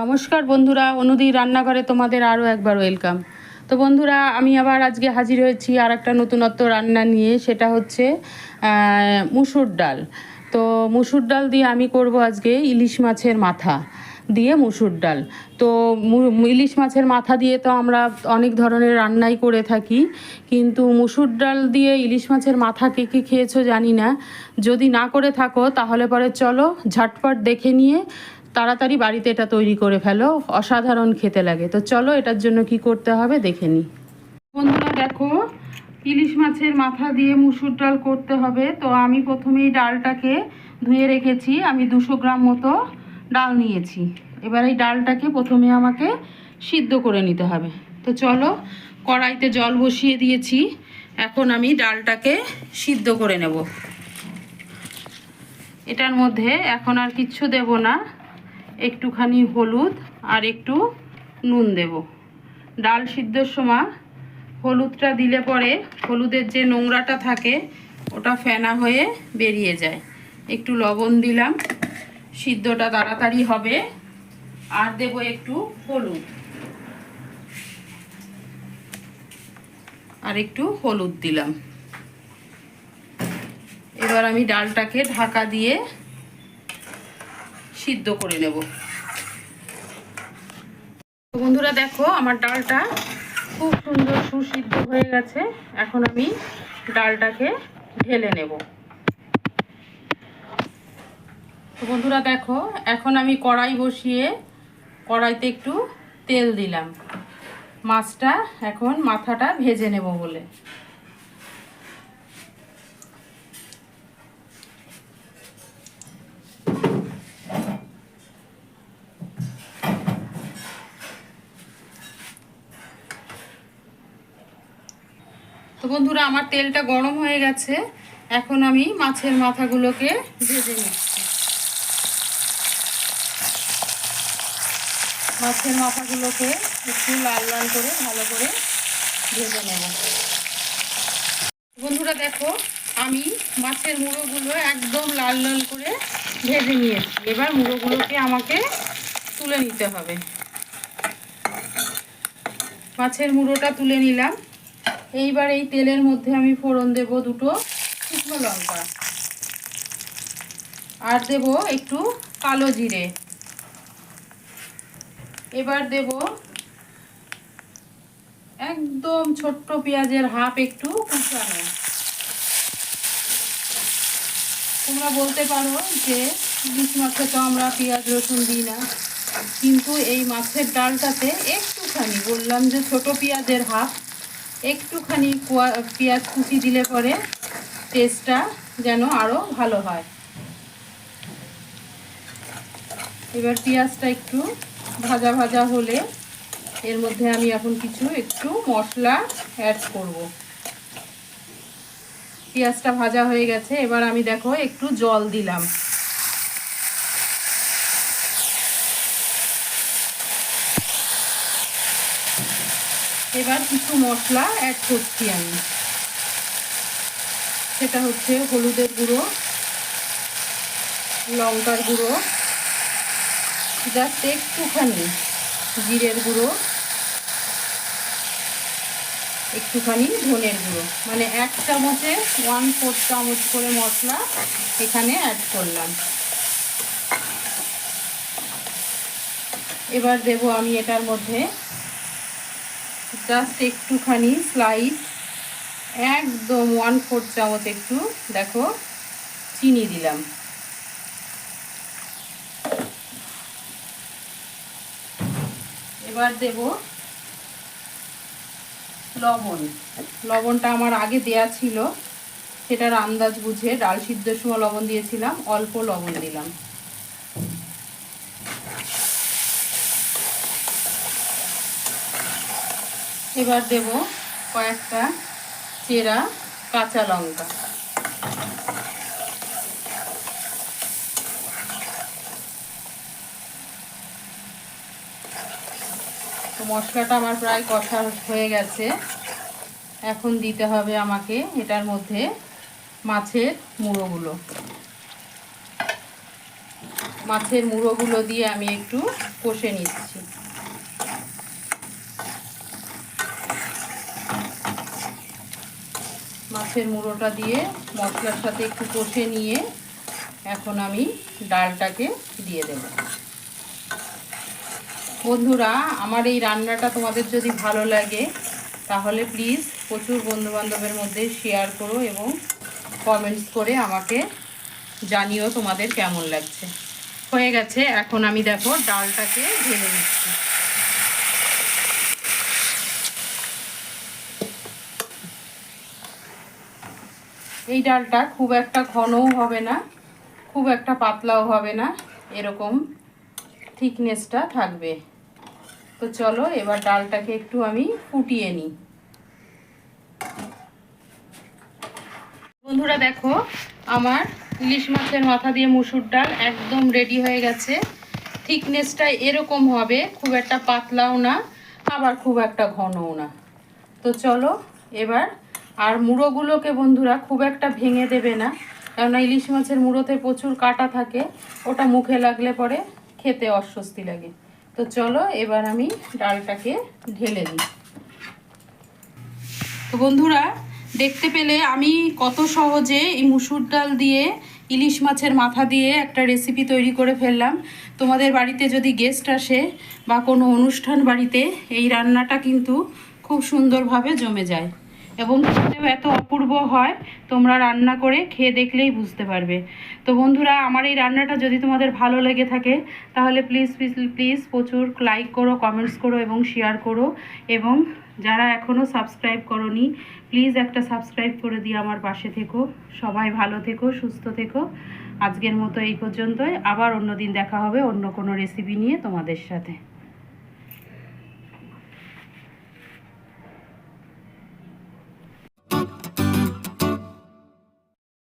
নমস্কার বন্ধুরা, অনুদি রান্নাঘরে তোমাদের আরও একবার ওয়েলকাম। তো বন্ধুরা, আমি আবার আজকে হাজির হয়েছি আর একটা নতুনত্ব রান্না নিয়ে। সেটা হচ্ছে মুসুর ডাল। তো মুসুর ডাল দিয়ে আমি করব আজকে ইলিশ মাছের মাথা দিয়ে মুসুর ডাল। তো ইলিশ মাছের মাথা দিয়ে তো আমরা অনেক ধরনের রান্নাই করে থাকি, কিন্তু মুসুর ডাল দিয়ে ইলিশ মাছের মাথা কে কে খেয়েছো জানি না। যদি না করে থাকো তাহলে পরে চলো ঝটপট দেখে নিয়ে তাড়াতাড়ি বাড়িতে এটা তৈরি করে ফেলো, অসাধারণ খেতে লাগে। তো চলো এটার জন্য কি করতে হবে দেখে নিই। বন্ধুরা দেখো, ইলিশ মাছের মাথা দিয়ে মুসুর ডাল করতে হবে। তো আমি প্রথমেই ডালটাকে ধুয়ে রেখেছি। আমি 200 গ্রাম মতো ডাল নিয়েছি। এবার এই ডালটাকে প্রথমে আমাকে সিদ্ধ করে নিতে হবে। তো চলো, কড়াইতে জল বসিয়ে দিয়েছি। এখন আমি ডালটাকে সিদ্ধ করে নেব। এটার মধ্যে এখন আর কিচ্ছু দেব না, একটুখানি হলুদ আর একটু নুন দেব। ডাল সিদ্ধর সময় হলুদটা দিলে পরে হলুদের যে নোংরাটা থাকে ওটা ফেনা হয়ে বেরিয়ে যায়। একটু লবণ দিলাম, সিদ্ধটা তাড়াতাড়ি হবে। আর দেব একটু হলুদ, আর একটু হলুদ দিলাম। এবার আমি ডালটাকে ঢাকা দিয়ে সিদ্ধ করে নেব। বন্ধুরা দেখো, আমার ডালটা খুব সুন্দর সুসিদ্ধ হয়ে গেছে। এখন আমি ডালটাকে ঢেলে নেব। তো বন্ধুরা দেখো, এখন আমি কড়াই বসিয়ে কড়াইতে একটু তেল দিলাম মাছটা এখন মাথাটা ভেজে নেব বলে। তো বন্ধুরা, আমার তেলটা গরম হয়ে গেছে। এখন আমি মাছের মাথাগুলোকে ভেজে নিচ্ছি। মাছের মাথাগুলোকে একটু লাল লাল করে ভালো করে ভেজে নেব। বন্ধুরা দেখো, আমি মাছের মুড়োগুলো একদম লাল লাল করে ভেজে নিয়েছি। এবার মুড়োগুলোকে আমাকে তুলে নিতে হবে। মাছের মুড়োটা তুলে নিলাম। এইবার এই তেলের মধ্যে আমি ফোড়ন দেব 2টো শুকনো লঙ্কা, আর দেব একটু কালো জিরে। এবার দেব একদম ছোট্ট পেঁয়াজের হাফ একটু কুচানো। তোমরা বলতে পারো যে ইলিশ মাছে তো আমরা পেঁয়াজ রসুন দিই না, কিন্তু এই মাছের ডালটাতে একটুখানি, বললাম যে ছোট পেঁয়াজের হাফ, একটুখানি পেঁয়াজ কুচি দিলে পরে টেস্টটা যেন আরও ভালো হয়। এবার পেঁয়াজটা একটু ভাজা ভাজা হলে এর মধ্যে আমি এখন একটু মশলা অ্যাড করব। পেঁয়াজটা ভাজা হয়ে গেছে। এবার আমি দেখো একটু জল দিলাম। এবার কিছু মশলা অ্যাড করছি আমি। সেটা হচ্ছে হলুদের গুঁড়ো, লঙ্কার গুঁড়ো, জাস্ট একটুখানি জিরের গুঁড়ো, একটুখানি ধনের গুঁড়ো, মানে 1 চামচে 1/4 চামচ করে মশলা এখানে অ্যাড করলাম। এবার দেব আমি এটার মধ্যে জাস্ট একটুখানি স্লাইস, একদম 1/4 চামচ একটু দেখো চিনি দিলাম। এবার দেব লবণ। লবণটা আমার আগে দেয়া ছিল, সেটার আন্দাজ বুঝে ডাল সিদ্ধর সময় লবণ দিয়েছিলাম, অল্প লবণ দিলাম। এবার দেব কয়েকটা চেরা কাঁচা লঙ্কা। তো মশলাটা আমার প্রায় কষা হয়ে গেছে। এখন দিতে হবে আমাকে এটার মধ্যে মাছের মুড়োগুলো। মাছের মুড়োগুলো দিয়ে আমি একটু কষে নিচ্ছি। মাছের মুড়োটা দিয়ে মশলার সাথে একটু কষে নিয়ে এখন আমি ডালটাকে দিয়ে দেব। বন্ধুরা, আমার এই রান্নাটা তোমাদের যদি ভালো লাগে তাহলে প্লিজ প্রচুর বন্ধুবান্ধবের মধ্যে শেয়ার করো এবং কমেন্টস করে আমাকে জানিও তোমাদের কেমন লাগছে। হয়ে গেছে, এখন আমি দেখো ডালটাকে ঢেলে নিচ্ছি। এই ডালটা খুব একটা ঘনও হবে না, খুব একটা পাতলাও হবে না, এরকম থিকনেসটা থাকবে। তো চলো এবার ডালটাকে একটু আমি ফুটিয়ে নিই। বন্ধুরা দেখো, আমার ইলিশ মাছের মাথা দিয়ে মুসুর ডাল একদম রেডি হয়ে গেছে। থিকনেসটা এরকম হবে, খুব একটা পাতলাও না আবার খুব একটা ঘনও না। তো চলো এবার, আর মুড়োগুলোকে বন্ধুরা খুব একটা ভেঙে দেবে না, কেননা ইলিশ মাছের মুড়োতে প্রচুর কাঁটা থাকে, ওটা মুখে লাগলে পরে খেতে অস্বস্তি লাগে। তো চলো এবার আমি ডালটাকে ঢেলে দিই। তো বন্ধুরা, দেখতে পেলে আমি কত সহজে এই মুসুর ডাল দিয়ে ইলিশ মাছের মাথা দিয়ে একটা রেসিপি তৈরি করে ফেললাম। তোমাদের বাড়িতে যদি গেস্ট আসে বা কোনো অনুষ্ঠান বাড়িতে, এই রান্নাটা কিন্তু খুব সুন্দরভাবে জমে যায় এবং খেতেও এত অপূর্ব হয়, তোমরা রান্না করে খেয়ে দেখলেই বুঝতে পারবে। তো বন্ধুরা, আমার এই রান্নাটা যদি তোমাদের ভালো লেগে থাকে তাহলে প্লিজ প্লিজ প্লিজ প্রচুর লাইক করো, কমেন্টস করো এবং শেয়ার করো। এবং যারা এখনও সাবস্ক্রাইব করোনি প্লিজ একটা সাবস্ক্রাইব করে দিয়ে আমার পাশে থেকো। সবাই ভালো থেকো, সুস্থ থেকো। আজকের মতো এই পর্যন্তই, আবার অন্য দিন দেখা হবে অন্য কোনো রেসিপি নিয়ে তোমাদের সাথে।